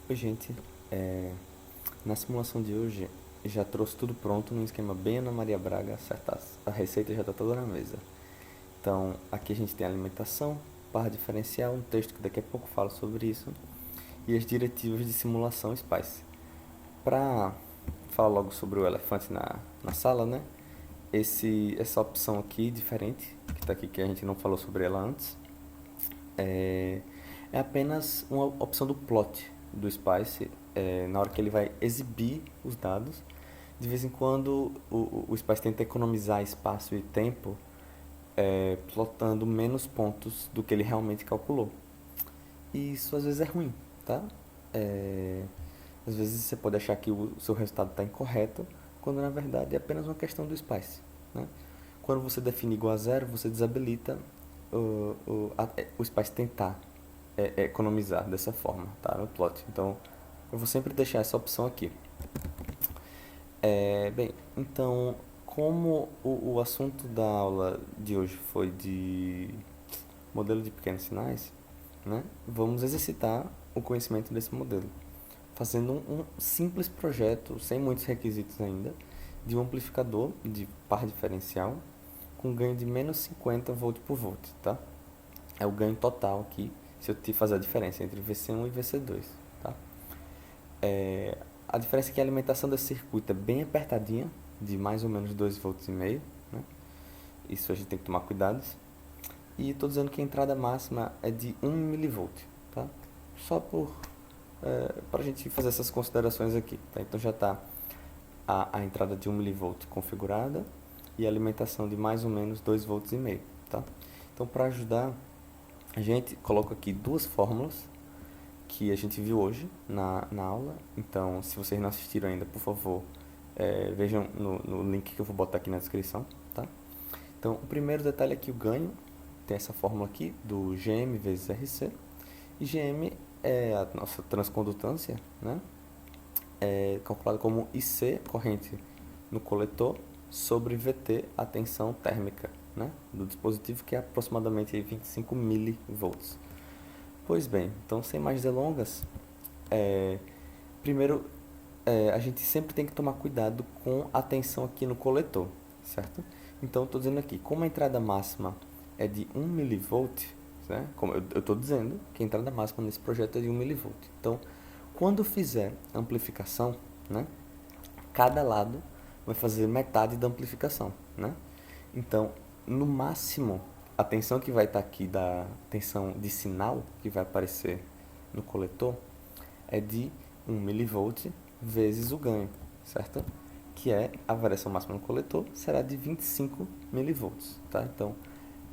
Oi, gente. Na simulação de hoje, já trouxe tudo pronto num esquema bem Ana Maria Braga, acertar. A receita já está toda na mesa. Então, aqui a gente tem a alimentação, barra diferencial, um texto que daqui a pouco fala sobre isso, e as diretivas de simulação SPICE. Para falar logo sobre o elefante na sala, né? Essa opção aqui, diferente, que está aqui, que a gente não falou sobre ela antes, é, é apenas uma opção do plot do Spice. Na hora que ele vai exibir os dados, de vez em quando o Spice tenta economizar espaço e tempo, plotando menos pontos do que ele realmente calculou. E isso às vezes é ruim, tá? É, Às vezes você pode achar que o seu resultado está incorreto, quando na verdade é apenas uma questão do Spice, né? Quando você define igual a zero, você desabilita o Spice tentar economizar dessa forma, tá? No plot. Então, eu vou sempre deixar essa opção aqui. Bem, então, como o assunto da aula de hoje foi de modelo de pequenos sinais, né? Vamos exercitar o conhecimento desse modelo, fazendo um simples projeto, sem muitos requisitos ainda, de um amplificador de par diferencial com ganho de menos 50 volt por volt, tá? É o ganho total aqui, se eu te fazer a diferença entre VC1 e VC2, tá? A diferença é que a alimentação desse circuito é bem apertadinha, de mais ou menos 2,5 volts, né? Isso a gente tem que tomar cuidado. E estou dizendo que a entrada máxima é de 1 milivolt, tá? Só para a gente fazer essas considerações aqui, tá? Então já está a entrada de 1 milivolt configurada e a alimentação de mais ou menos 2,5 volts, tá? Então, para ajudar, a gente coloca aqui duas fórmulas que a gente viu hoje na aula. Então, se vocês não assistiram ainda, por favor, vejam no link que eu vou botar aqui na descrição, tá? Então, o primeiro detalhe é que o ganho tem essa fórmula aqui do GM vezes RC. E GM é a nossa transcondutância, né? É calculada como IC, corrente no coletor, sobre VT, a tensão térmica, né? Do dispositivo, que é aproximadamente 25 milivolts. Pois bem, então sem mais delongas, primeiro a gente sempre tem que tomar cuidado com a tensão aqui no coletor, certo? Então estou dizendo aqui, como a entrada máxima é de 1 milivolt, né? Como eu estou dizendo que a entrada máxima nesse projeto é de 1 milivolt. Então, quando fizer amplificação, né, cada lado vai fazer metade da amplificação, né? Então, no máximo, a tensão que vai estar aqui da tensão de sinal que vai aparecer no coletor é de 1 milivolt vezes o ganho, certo? Que é a variação máxima no coletor, será de 25 milivolts, tá? Então,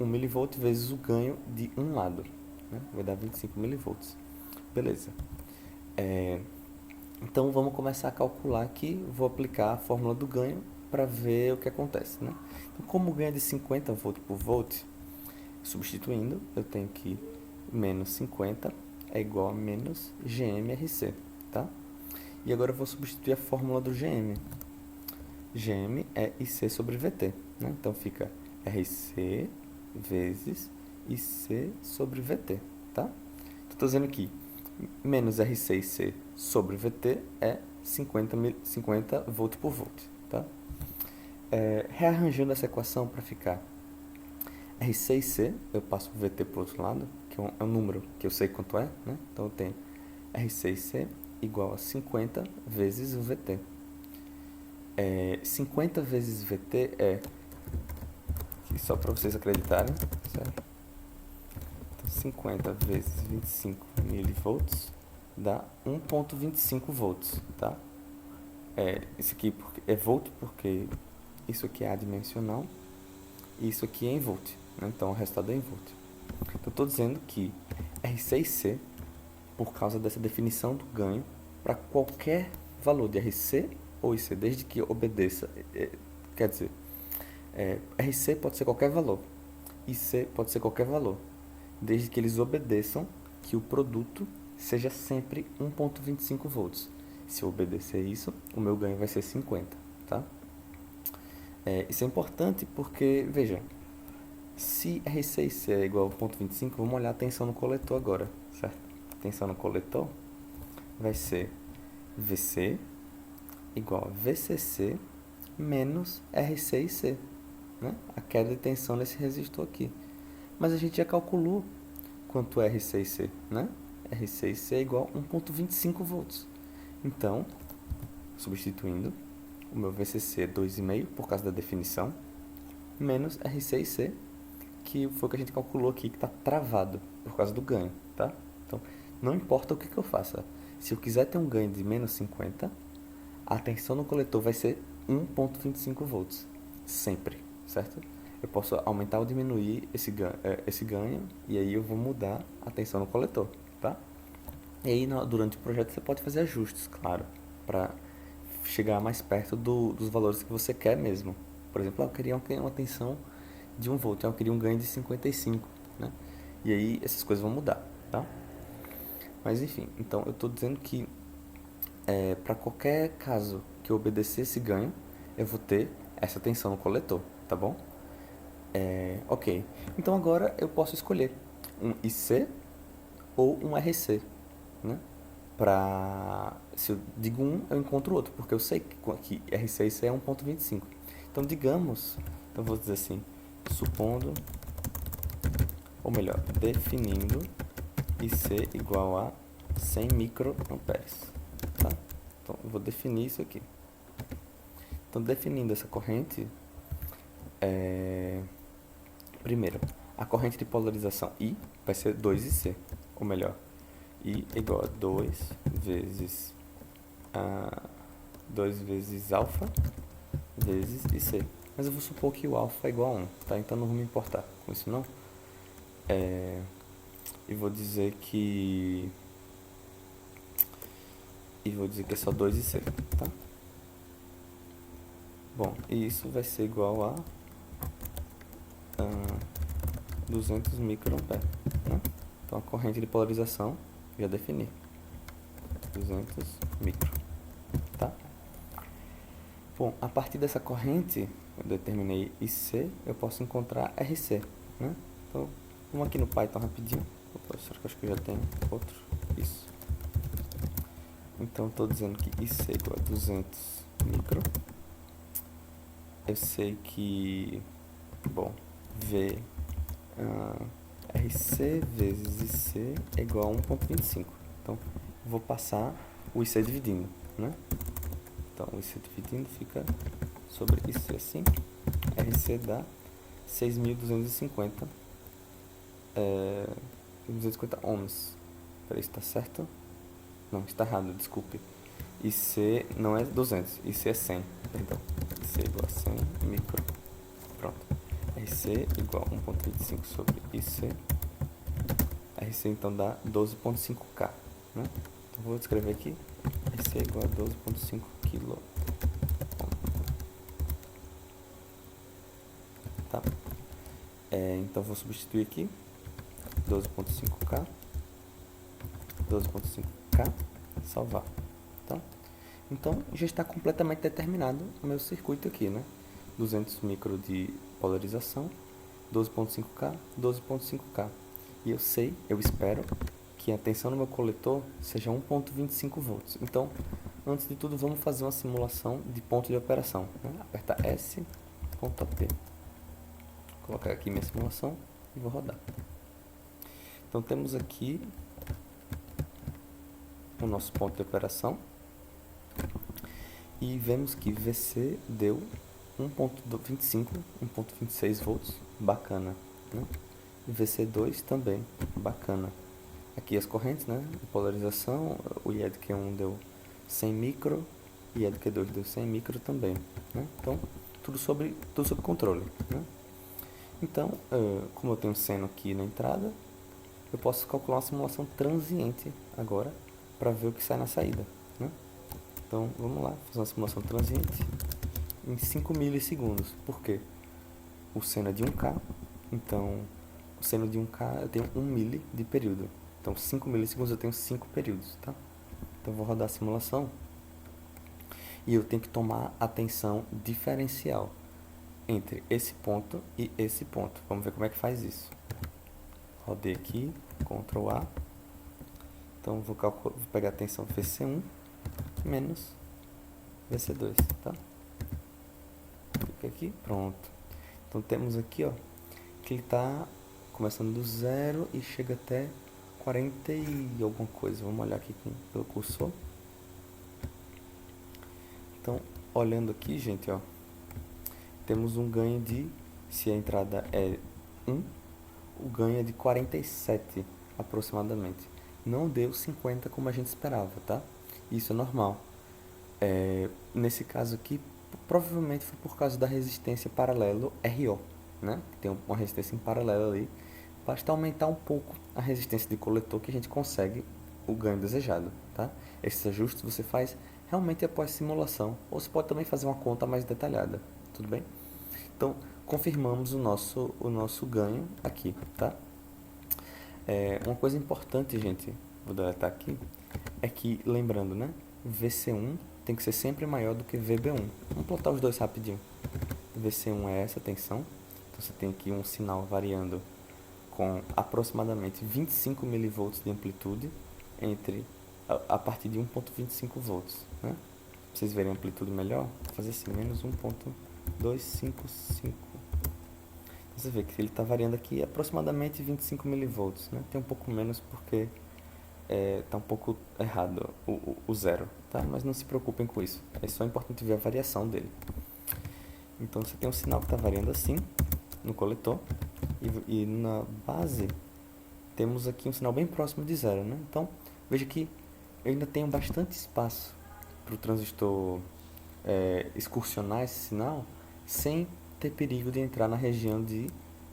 1 milivolt vezes o ganho de um lado, né? Vai dar 25 milivolts. Beleza. Então, vamos começar a calcular aqui. Vou aplicar a fórmula do ganho para ver o que acontece, né? Então, como o ganho é de 50 volt por volt, substituindo, eu tenho que menos 50 é igual a menos GMRC, tá? E agora eu vou substituir a fórmula do GM. GM é IC sobre VT, né? Então fica RC vezes IC sobre VT, tá? Estou dizendo aqui, menos RC e C sobre VT é 50 volt por volt, tá? Rearranjando essa equação para ficar RC e C, eu passo o VT para o outro lado, que é um número que eu sei quanto é, né? Então eu tenho RC e C igual a 50 vezes o VT. 50 vezes VT é, só para vocês acreditarem, certo? Então, 50 vezes 25 milivolts dá 1,25 volts, tá? Isso aqui é volt porque isso aqui é adimensional e isso aqui é em volt, né? Então o resultado é em volt. Então estou dizendo que RC e C, por causa dessa definição do ganho, para qualquer valor de RC ou IC, desde que obedeça, quer dizer, RC pode ser qualquer valor, IC pode ser qualquer valor, desde que eles obedeçam que o produto seja sempre 1,25 volts. Se eu obedecer isso, o meu ganho vai ser 50, tá? Isso é importante porque, veja, se RC e C é igual a 0,25, vamos olhar a tensão no coletor agora, certo? Tensão no coletor vai ser VC igual a VCC menos RC e C, né? A queda de tensão nesse resistor aqui. Mas a gente já calculou quanto é RC e C, né? RC e C é igual a 1.25 volts. Então, substituindo, o meu VCC é 2,5 por causa da definição, menos RC e C, que foi o que a gente calculou aqui, que está travado por causa do ganho, tá? Então, não importa o que eu faça. Se eu quiser ter um ganho de menos 50, a tensão no coletor vai ser 1.25 volts, sempre, certo? Eu posso aumentar ou diminuir esse ganho, e aí eu vou mudar a tensão no coletor, tá? E aí, durante o projeto, você pode fazer ajustes, claro, para chegar mais perto dos valores que você quer mesmo. Por exemplo, eu queria uma tensão de 1 volt, eu queria um ganho de 55, né? E aí, essas coisas vão mudar, tá? Mas enfim, então eu estou dizendo que para qualquer caso que eu obedecer esse ganho, eu vou ter essa tensão no coletor, tá bom? Ok. Então agora eu posso escolher um IC ou um RC, né? Se eu digo um, eu encontro outro, porque eu sei que RC e IC é 1.25. Então digamos, então vou dizer assim, supondo, ou melhor, definindo IC igual a 100 microamperes, tá? Então eu vou definir isso aqui. Então definindo essa corrente, primeiro, a corrente de polarização I vai ser 2IC, ou melhor, I igual a 2 vezes alfa vezes IC. Mas eu vou supor que o alfa é igual a 1, tá? Então não vou me importar com isso não. E vou dizer que é só 2IC, tá? Bom, e isso vai ser igual a 200 microamperes, né? Então a corrente de polarização já defini, 200 micro, tá? Bom, a partir dessa corrente, eu determinei IC, eu posso encontrar RC, né? Então, vamos aqui no Python rapidinho. Opa, acho que eu já tenho outro. Isso. Então, estou dizendo que IC é igual a 200 micro. Eu sei que, bom, RC vezes IC é igual a 1.25. Então, vou passar o IC dividindo, né? Então, o IC dividindo fica sobre IC assim. RC dá 6.250 250 ohms. Peraí, está certo? Não, está errado, desculpe. IC não é 200, IC é 100, perdão. IC igual a 100 micro. Pronto. RC igual a 1.25 sobre IC. RC então dá 12.5K, né? Então vou escrever aqui. RC igual a 12.5 kilo. Tá? Então vou substituir aqui 12.5K, 12.5K, salvar, tá? Então já está completamente determinado o meu circuito aqui, né? 200 micro de polarização, 12.5K, 12.5K. E eu espero que a tensão no meu coletor seja 1.25 volts. Então, antes de tudo, vamos fazer uma simulação de ponto de operação, né? Apertar S.P. Vou colocar aqui minha simulação e vou rodar. Então temos aqui o nosso ponto de operação e vemos que VC deu 1.25, 1.26 volts, bacana, né? VC2 também, bacana. Aqui as correntes, né? Polarização, o IEDQ1 deu 100 micro, e IEDQ2 deu 100 micro também, né? Então, tudo sob controle, né? Então, como eu tenho seno aqui na entrada, eu posso calcular uma simulação transiente agora para ver o que sai na saída, né? Então, vamos lá, fazer uma simulação transiente em 5 milissegundos. Por quê? O seno é de 1K, então o seno de 1K eu tenho 1 mili de período. Então, 5 milissegundos eu tenho 5 períodos, tá? Então, eu vou rodar a simulação e eu tenho que tomar atenção diferencial entre esse ponto e esse ponto. Vamos ver como é que faz isso. Rodei aqui, Ctrl A, Então, vou pegar a tensão VC1 menos VC2, tá? Fica aqui, pronto. Então, temos aqui, ó, que ele está começando do 0 e chega até 40 e alguma coisa. Vamos olhar aqui pelo cursor. Então, olhando aqui, gente, ó, temos um ganho de, se a entrada é 1, o ganho é de 47 aproximadamente. Não deu 50 como a gente esperava, tá? Isso é normal. Nesse caso aqui, provavelmente foi por causa da resistência paralelo RO, né? Tem uma resistência em paralelo ali. Basta aumentar um pouco a resistência de coletor que a gente consegue o ganho desejado, tá? Esses ajustes você faz realmente após simulação, ou você pode também fazer uma conta mais detalhada, tudo bem? Então, confirmamos o nosso ganho aqui, tá? Uma coisa importante, gente, vou deletar aqui, é que, lembrando, né? VC1 tem que ser sempre maior do que VB1. Vamos plotar os dois rapidinho. VC1 é essa tensão, então você tem aqui um sinal variando com aproximadamente 25 mV de amplitude a partir de 1.25 volts, né? Pra vocês verem a amplitude melhor, vou fazer assim, menos 1.255. Você vê que ele está variando aqui aproximadamente 25 mV, né? Tem um pouco menos porque está um pouco errado o zero, tá? Mas não se preocupem com isso, é só importante ver a variação dele. Então você tem um sinal que está variando assim no coletor e na base temos aqui um sinal bem próximo de zero, né? Então veja que eu ainda tenho bastante espaço para o transistor excursionar esse sinal sem ter perigo de entrar na região de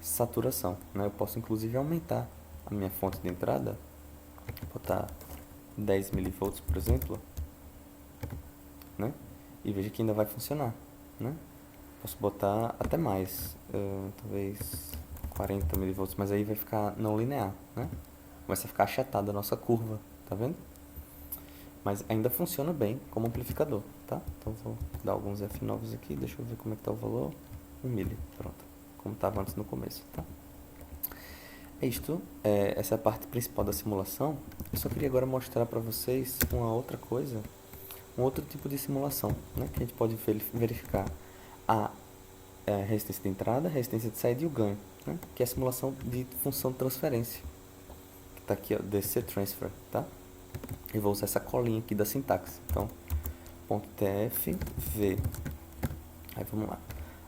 saturação, né? Eu posso inclusive aumentar a minha fonte de entrada, botar 10 mV, por exemplo, né? E veja que ainda vai funcionar, né? Posso botar até mais, talvez 40 mV, mas aí vai ficar não linear, né? Começa a ficar achatada a nossa curva, tá vendo? Mas ainda funciona bem como amplificador, tá? Então vou dar alguns F novos aqui, deixa eu ver como é que tá o valor. 1 mili, pronto, como estava antes no começo, tá? Essa é a parte principal da simulação. Eu só queria agora mostrar para vocês uma outra coisa, um outro tipo de simulação, né? Que a gente pode verificar a resistência de entrada, a resistência de saída e o ganho, né? Que é a simulação de função de transferência, que está aqui, ó, DC Transfer, tá? Eu vou usar essa colinha aqui da sintaxe. Então, ponto TF, V. Aí vamos lá.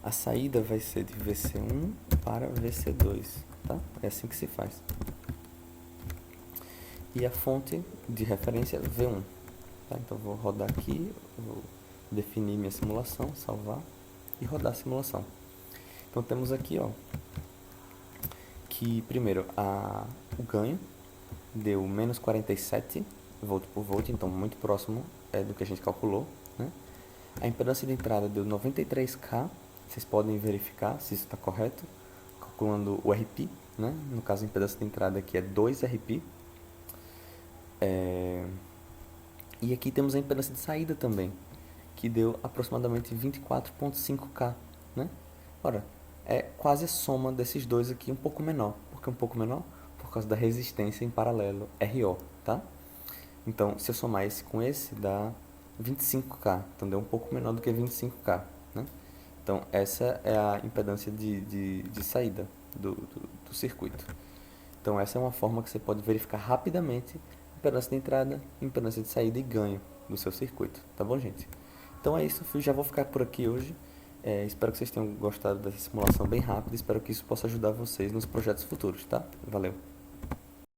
A saída vai ser de VC1 para VC2, tá? É assim que se faz. E a fonte de referência é V1, tá? Então, vou rodar aqui, vou definir minha simulação, salvar e rodar a simulação. Então, temos aqui, ó, que primeiro o ganho deu menos 47 volt por volt, então muito próximo do que a gente calculou, né? A impedância de entrada deu 93K, vocês podem verificar se isso está correto, calculando o RP, né? No caso a impedância de entrada aqui é 2 RP. E aqui temos a impedância de saída também, que deu aproximadamente 24.5K, né? Ora, é quase a soma desses dois aqui, um pouco menor. Por que um pouco menor? Por causa da resistência em paralelo, RO, tá? Então, se eu somar esse com esse, dá 25K. Então, deu um pouco menor do que 25K, né? Então, essa é a impedância de saída do circuito. Então, essa é uma forma que você pode verificar rapidamente impedância de entrada, impedância de saída e ganho do seu circuito. Tá bom, gente? Então, é isso. Já vou ficar por aqui hoje. Espero que vocês tenham gostado dessa simulação bem rápida. Espero que isso possa ajudar vocês nos projetos futuros, tá? Valeu!